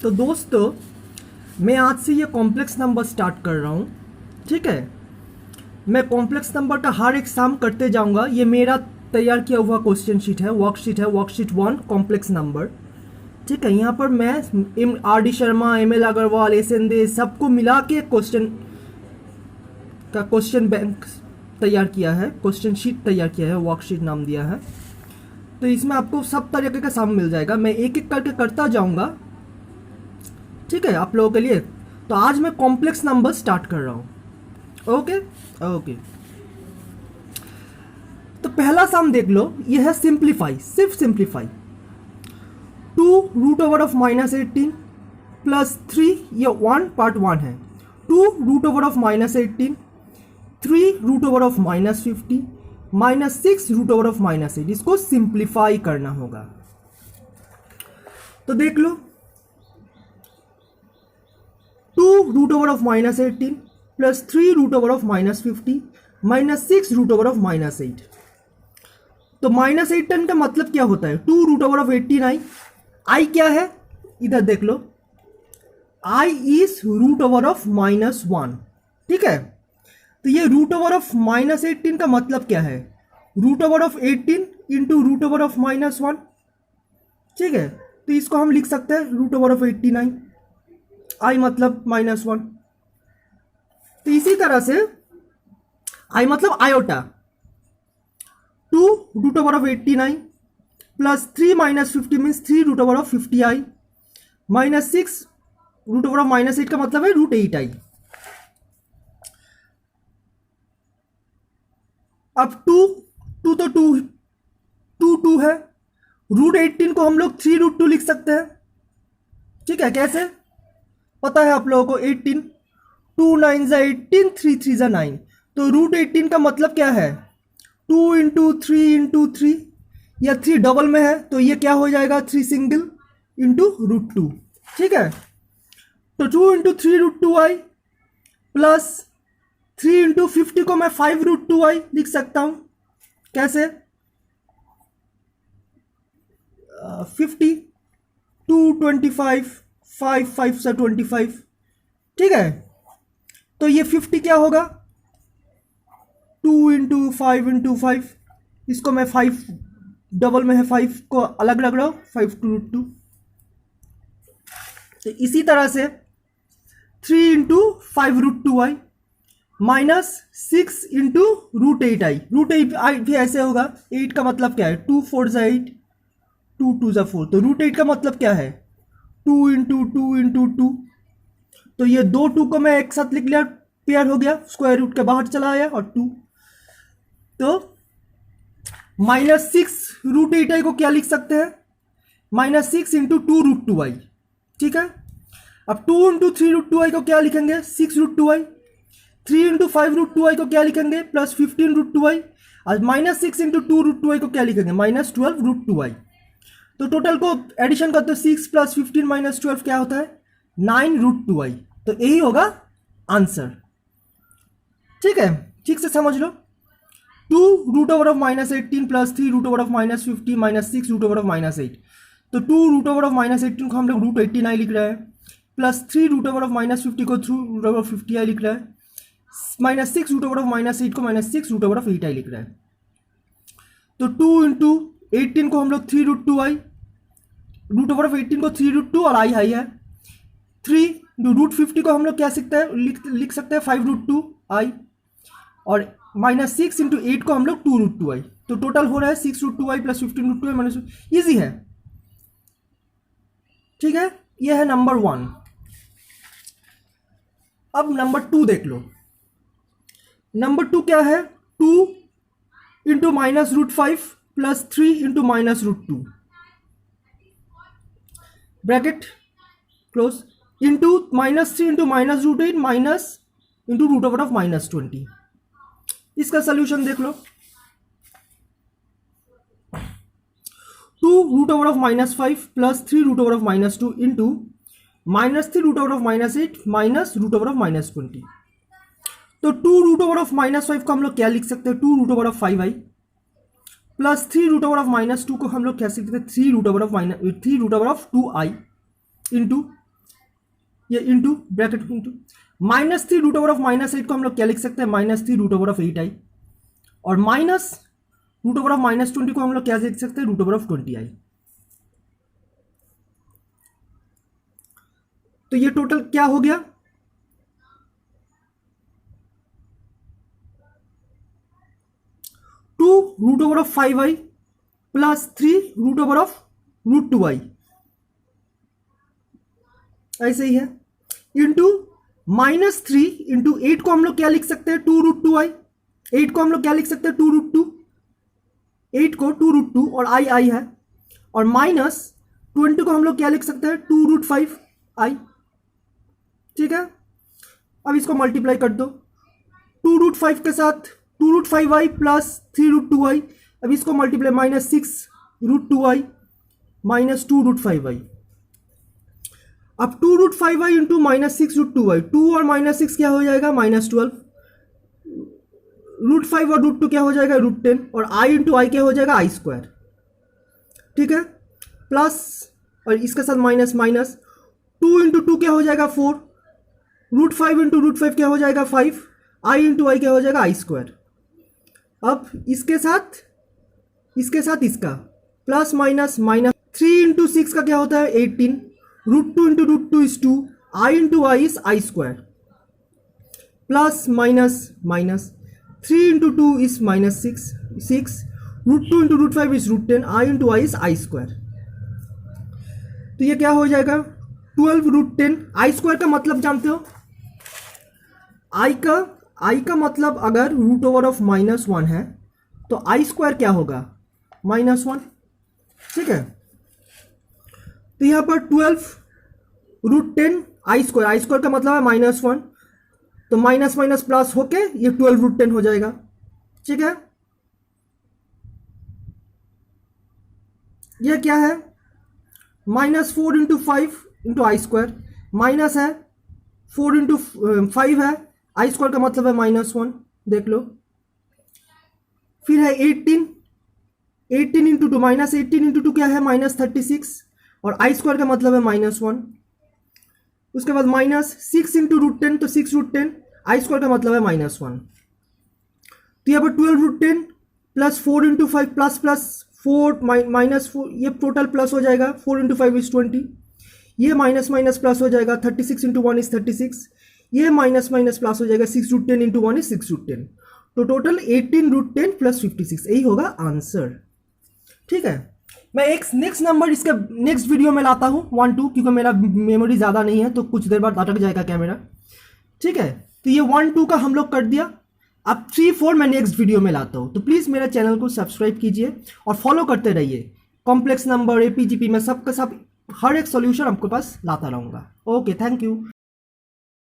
तो दोस्तों मैं आज से ये कॉम्प्लेक्स नंबर स्टार्ट कर रहा हूँ। ठीक है, मैं कॉम्प्लेक्स नंबर का हर एक सम करते जाऊँगा। ये मेरा तैयार किया हुआ क्वेश्चन शीट है, वर्कशीट 1 कॉम्प्लेक्स नंबर। ठीक है, यहाँ पर मैं R D Sharma, M L Agrawal, S N Dey सबको मिला के क्वेश्चन बैंक तैयार किया है, क्वेश्चन शीट तैयार किया है, वर्कशीट नाम दिया है। तो इसमें आपको सब तरीके का सम मिल जाएगा, मैं एक एक करके करता जाऊँगा। ठीक है, आप लोगों के लिए। तो आज मैं कॉम्प्लेक्स नंबर स्टार्ट कर रहा हूँ। ओके ओके, तो पहला सम देख लो, ये है सिंप्लीफाई, सिर्फ सिंप्लीफाई। 2√18 प्लस 3, ये 1 पार्ट 1 है। 2√18 3√-50 माइनस 6√-8, इसको सिंप्लीफाई करना होगा। तो देख लो, 2√-18 प्लस 3√-50 माइनस 6√-8। तो -8 का मतलब क्या होता है? 2√18 आई क्या है? इधर देख लो, आई इज √(-1). ठीक है, तो ये √(-18) का मतलब क्या है? √(18) इंटू √(-1). ठीक है, तो इसको हम लिख सकते हैं √(89), आई मतलब -1। तो इसी तरह से आई मतलब iota, 2√(89 plus 3 minus 50 means 3√(50i) minus 6√(-8 का मतलब है √8i। अब 2 तो 2 है, √18 को हम लोग 3√2 लिख सकते हैं। ठीक है, कैसे पता है आप लोगों को? 18, 2 9 ज़ा 18, 3 3 ज़ा 9। तो √18 का मतलब क्या है? 2 इंटू 3 इंटू 3, या 3 डबल में है तो ये क्या हो जाएगा? 3 सिंगल इंटू √2। ठीक है, तो 2 इंटू 3√2i प्लस 3 इंटू 50 को मैं 5√2i लिख सकता हूं। कैसे? 50, 2 25, 5 5 से 25। ठीक है, तो ये 50 क्या होगा? 2 इंटू 5 इंटू 5, इसको मैं 5 डबल में है, 5 को अलग लग रहा हूं, 5√2। तो इसी तरह से 3 into 5√2i minus 6 into √8i। √8 भी ऐसे होगा, 8 का मतलब क्या है? 2 4 ज़ा 8, 2 2 ज़ा 4। तो √8 का मतलब क्या है? 2 इंटू 2 इंटू 2। तो ये दो 2 को मैं एक साथ लिख लिया, पेयर हो गया, स्क्वायर रूट के बाहर चला आया और 2। तो -6√8i को क्या लिख सकते हैं? -6 इंटू 2√2i। ठीक है, अब 2 इंटू 3√2i को क्या लिखेंगे? 6√2i। 3 इंटू 5√2i को क्या लिखेंगे? Plus 15√2i। और -6 इंटू 2√2i को क्या लिखेंगे? -12√2i। तो टोटल को एडिशन करते हो, 6 प्लस 15 माइनस 12 क्या होता है? 9√2i। तो यही होगा आंसर। ठीक है, ठीक से समझ लो। 2√(-18) प्लस 3√(-50) माइनस 6√(-8). तो 2√(-18) को हम लोग √89 लिख रहे हैं, प्लस 3√(-50) को 3√50i लिख रहे हैं, माइनस 6√(-8) को माइनस 6√(-8i लिख रहे हैं। तो 2 इंटू 18 को हम लोग 3√2i, √(-18) को 3√2 और आई है 3। √50 को हम लोग क्या लिख सकते हैं? 5√2i, और माइनस 6 इंटू 8 को हम लोग 2√2i। तो टोटल हो रहा है 6√2i plus 15√2i minus. Easy है। ठीक है, ये है नंबर 1। अब नंबर 2 देख लो। नंबर 2 क्या है? 2 into -√5 plus 3 into -√2 bracket close, into -3 into -√8 minus into √(-20). इसका सोल्यूशन देख लो। 2√(-5 प्लस 3√(-2 इंटू -3√(-8 माइनस √(-20). तो 2√(-5 को हम लोग क्या लिख सकते हैं? 2√(5i प्लस 3√(-2 को हम लोग क्या लिख सकते हैं? 3√(2i इंटू ये into bracket into -3 root over of -8 को हम लोग क्या लिख सकते हैं, -3 रूट ओवर ऑफ 8i, और माइनस रूट ओवर ऑफ -20 को हम लोग क्या लिख सकते हैं, रूट ओवर ऑफ 20i। तो ये टोटल क्या हो गया, 2 root over of 5i plus 3 root over of √2i, ऐसे ही है, इंटू -3 इंटू 8 को हम लोग क्या लिख सकते हैं, 2√2i, 8 को हम लोग क्या लिख सकते हैं, 2√2, 8 को 2√2 और आई है, और -20 को हम लोग क्या लिख सकते हैं, 2√5i। ठीक है, अब इसको मल्टीप्लाई कर दो, 2√5 के साथ 2√5i प्लस 3√2i, अब इसको मल्टीप्लाई -6√2i -2√5i। अब 2√5i इंटू -6√2i, 2 और -6 क्या हो जाएगा, -12, √5 और √2 क्या हो जाएगा, √10, और i इंटू आई क्या हो जाएगा, i²। ठीक है, प्लस और इसके साथ माइनस माइनस, 2 इंटू 2 क्या हो जाएगा, 4, √5 इंटू √5 क्या हो जाएगा, 5, i इंटू आई क्या हो जाएगा, i²। अब इसके साथ इसका प्लस माइनस माइनस, 3 इंटू 6 का क्या होता है, 18, √2 into √2 is 2, i into I is i², plus minus minus, 3 into 2 is -6, √2 into √5 is √10, i into I is i²। तो ये क्या हो जाएगा, 12√10, i² का मतलब जानते हो, i का मतलब अगर रूट ओवर ऑफ -1 है तो i² क्या होगा, -1। ठीक है, तो यहां पर 12√10 i² का मतलब है -1, तो माइनस माइनस प्लस होके ये 12√10 हो जाएगा। ठीक है, यह क्या है, -4 इंटू 5 इंटू i², माइनस है 4 इंटू 5 है, i² का मतलब है -1, देख लो। फिर है 18 इंटू 2, -18 इंटू 2 क्या है, -36, और i² का मतलब है -1। उसके बाद -6 इंटू √10, तो 6√10, i² का मतलब है -1। तो यहाँ पर 12√10 प्लस 4 इंटू 5 प्लस 4 -4, ये टोटल प्लस हो जाएगा, 4 इंटू 5 इज 20, ये माइनस माइनस प्लस हो जाएगा, 36 इंटू 1 इज 36, ये माइनस माइनस प्लस हो जाएगा, 6√10 इंटू 1 इज 6√10, तो टोटल 18√10 प्लस 56, यही होगा आंसर। ठीक है, मैं एक नेक्स्ट नंबर इसके नेक्स्ट वीडियो में लाता हूँ 1 2, क्योंकि मेरा मेमोरी ज़्यादा नहीं है तो कुछ देर बाद अटक जाएगा कैमरा। ठीक है, तो ये 1 2 का हम लोग कर दिया, अब 3 4 मैं नेक्स्ट वीडियो में लाता हूँ। तो प्लीज़ मेरे चैनल को सब्सक्राइब कीजिए और फॉलो करते रहिए, कॉम्प्लेक्स नंबर, APGP में सबका सब हर एक सॉल्यूशन आपके पास लाता रहूँगा। Okay, thank you.